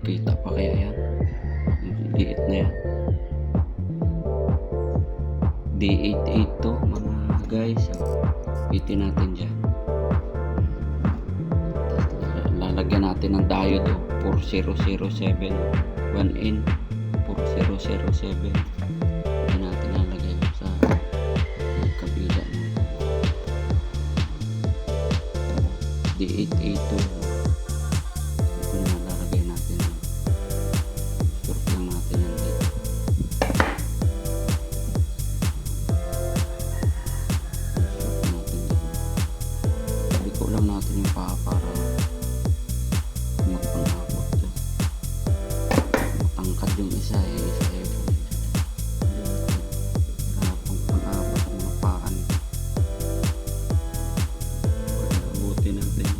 Kita pa kaya yan? Liit na yan. D882 mga guys. Pitin natin dyan. Lalagyan natin ng diode 4007 1N 4007. Hindi natin lalagay sa kabila natin. D882. Ito na lalagay natin. Short lang natin yan dito. Liko lang natin yung paa para magpang-abot dyan. Matangkad yung isa pang-abot ang mga paan. Abutin natin.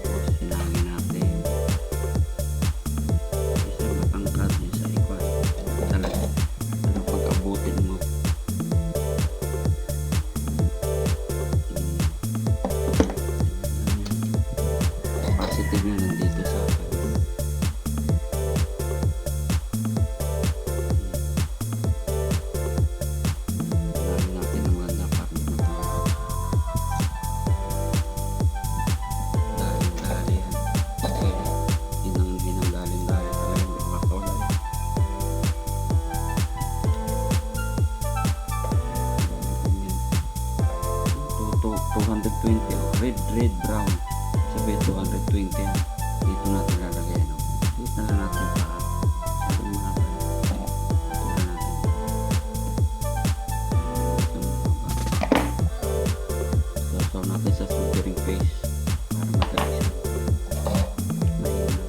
Tapos sinangin natin. Isa matangkad, isa ikwan. Talaga pag-abutin mo. Positive yun nandito sa akin. Lagyan natin ng mga dapat dali-dali yan. Okay. Hinang dali-dali talaga yung makakulay. 220 red brown. Sabi 220 yan. Dito natin lalagay. Dito na natin pa. Sabi mahaba. Dito na natin. So natin sa soldering face para madali siya. Mahina.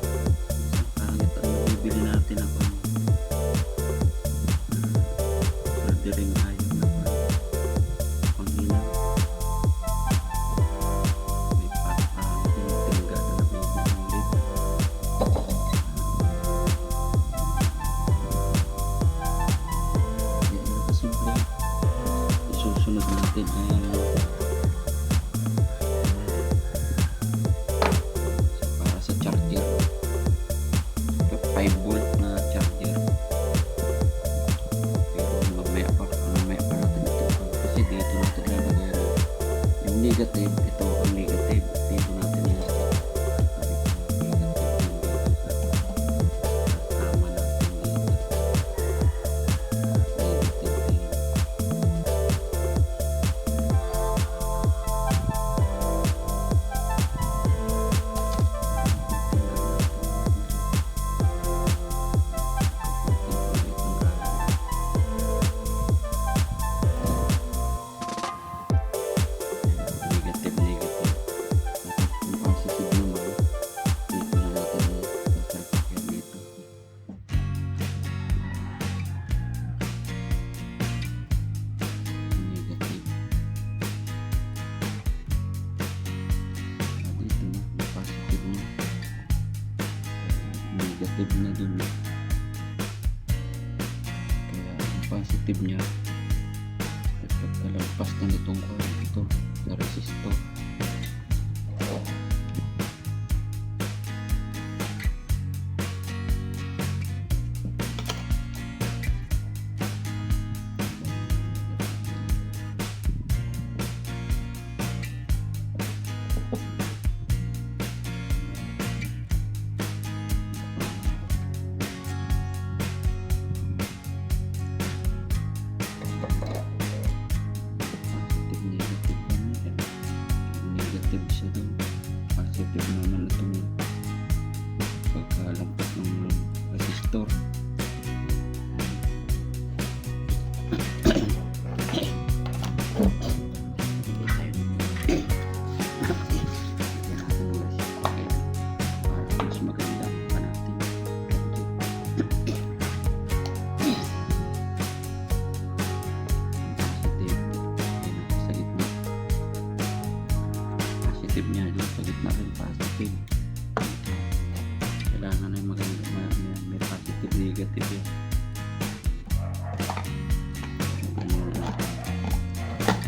Pangit ang bibili natin ako. Soldering iron na pa. Panghina. Isusunod natin ay para sa charger, 5 volt na charger. Pero mamaya pa natin ito kasi dito natin lalagay yung negative. Ito ang negative, dito natin yan. Negative na dun. Kaya ang positive nya ay pagkalagpas na nitong ito na resistor. Negative siya doon. Positive naman itong pagkalampas ng resistor. Para mas maganda pa natin. Positive niya dito sa gitna rin positive. Kailangan ay maganda, may positive negative yan.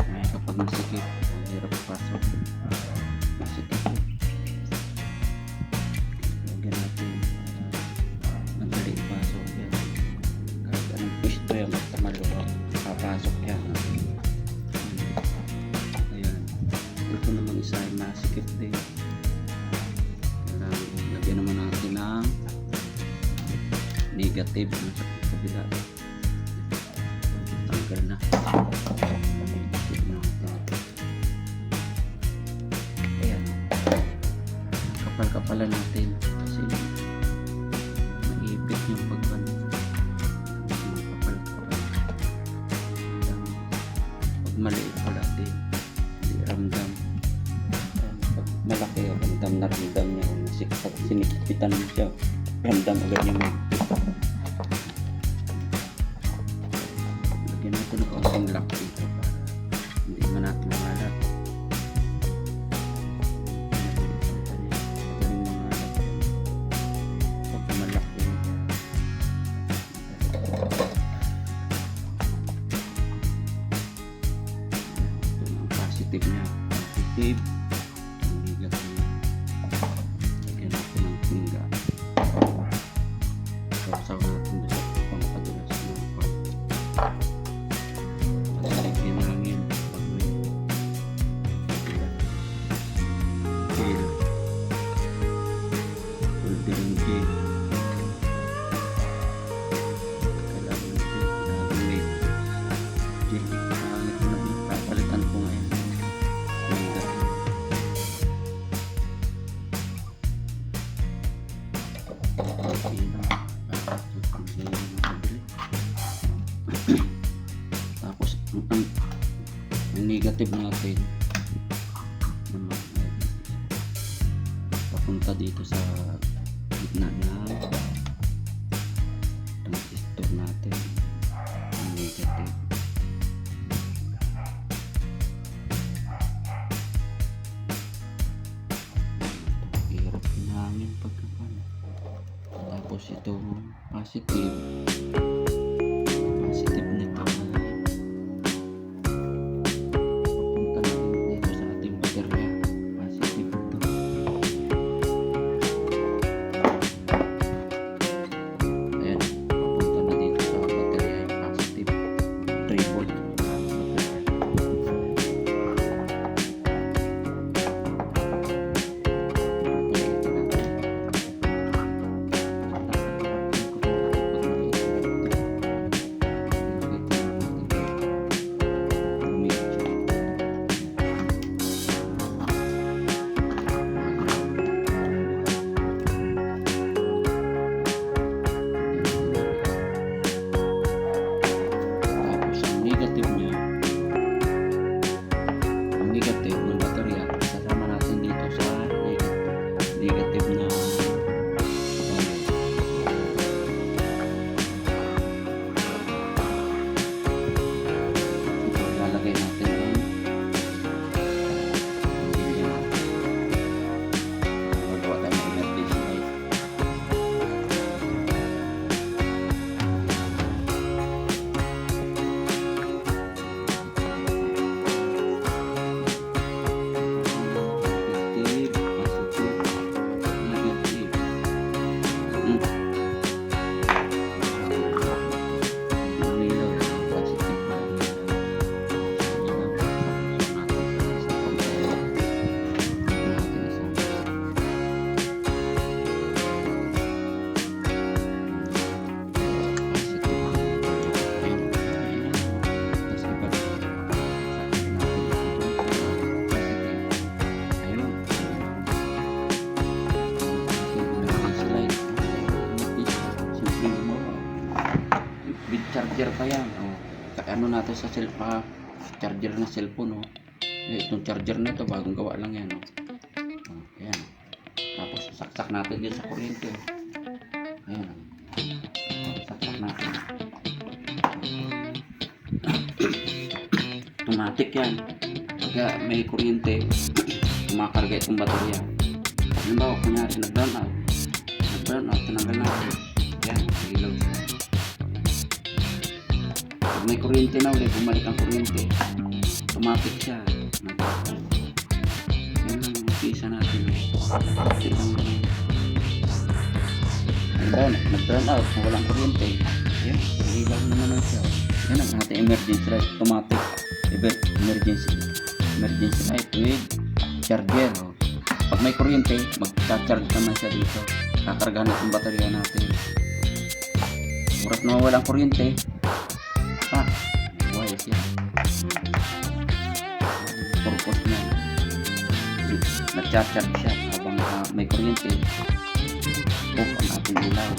May kapag nasikip mahirap pasok. Masikip. Lagyan natin madali pasok yan. Kahit anong pwesto yan, basta maluwag, papasok yan. Ayan. Ito namang isa ay masikip din. Kailangan lagyan naman natin ng negative na sa kabila. Tanggal na. Negative na natin. Ayan. Kapal-kapalan natin kasi maipit yung pagpan. Kapal-kapal. Pag maliit pala din, hindi ramdam. Pag malaki, ramdam na ramdam niya. Kung sinikpitan mo siya, ramdam agad yung lagyan natin ng kaunting lock dito para hindi man natin malat. Magaling malat. Pag malaki ito ang positive niya. Positive. Ang negative niya. Lagyan natin ng pinggan. Sasaw natin doon sa pangpadulas ng pang madaling hinangin pag may gel soldering gel kailangan may gel pangit na papalitan ko ngayon tapos ang negative natin naman papunta dito sa gitna na transistor natin ang negative. Hirap hinangin pagkapan. Tapos ito positive nito papunta na dito sa ating baterya. Positive ito. Ayan, papunta na dito sa baterya yung positive 3 volt negative ng baterya sasama natin dito sa negative na ito lalagay natin ang bilya magawa tayo ng energy slide. Charger pa yan. Ano natin sa charger na cellphone. Itong charger na ito bagong gawa lang yan. Ayan. Tapos saksak natin din sa kuryente. Ayan. Saksak natin. Automatic yan. Pagka may kuryente, kumakarga itong baterya. Halimbawa, kunyari nag-burn out. Tinanggal natin. Yan, ilaw siya. Pag may kuryente na ulit, bumalik ang kuryente, automatic siya. Halimbawa, nag-run out, walang kuryente. Ayan, ilaw na naman siya. Yan ang ating emergency light, automatic emergency light with charger. Pag may kuryente, mag-charge naman siya dito. Kakargahan natin yung baterya natin. Oras na walang kuryente, buhay siya. Purpose niya, nag-charge siya habang may kuryente. Off ang ating ilaw.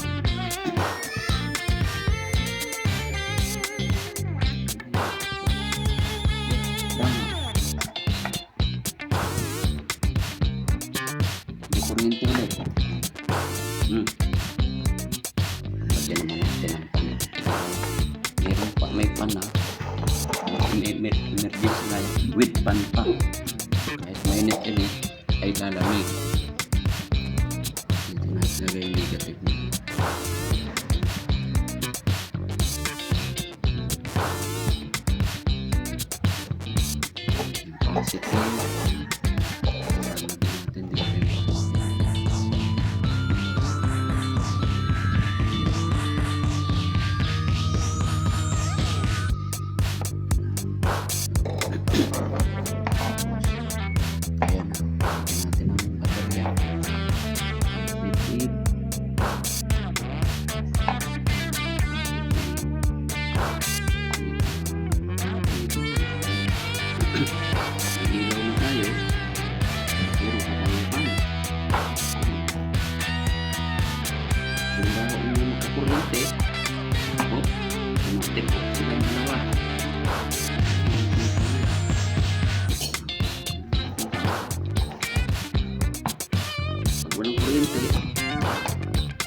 May kuryente ulit. Lagyan naman natin ang pan. Meron pa, may pan na. Emergency light with pan pa. Kahit mainit-init ay lalamig. Dito natin lagay yung negative na. Positive. Lagyan natin dito yung ayan na. Lagyan natin ang baterya. Positive. Ilaw na tayo. Meron pa tayong pan. Kung bago mo magkakuryente, automatic silang dalawa. Pag walang kuryente,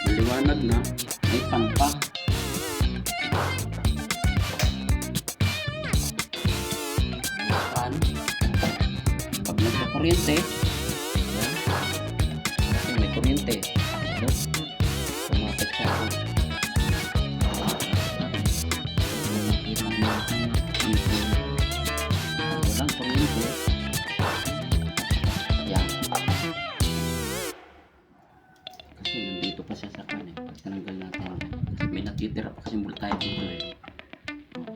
maliwanag na, may pan pa. Pag nagka-kuryente, may kuryente, automatic siya. Walang kuryente, yan. Kasi nandito pa siya sa kan eh. Pag tinanggal natin, kasi may natitira pa kasi mula tayo dito eh.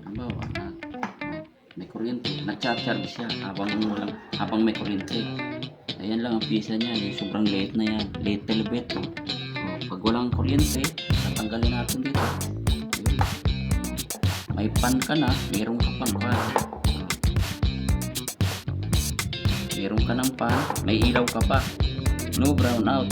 Halimbawa na may kuryente, nag-charge siya habang may kuryente. Ayan lang ang pisa niya, yung sobrang late na yan, little bit. Pag walang kuryente, tatanggalin natin dito. May pan ka na, meron ka pang pan. Meron ka ng pan, may ilaw ka pa. No brown out.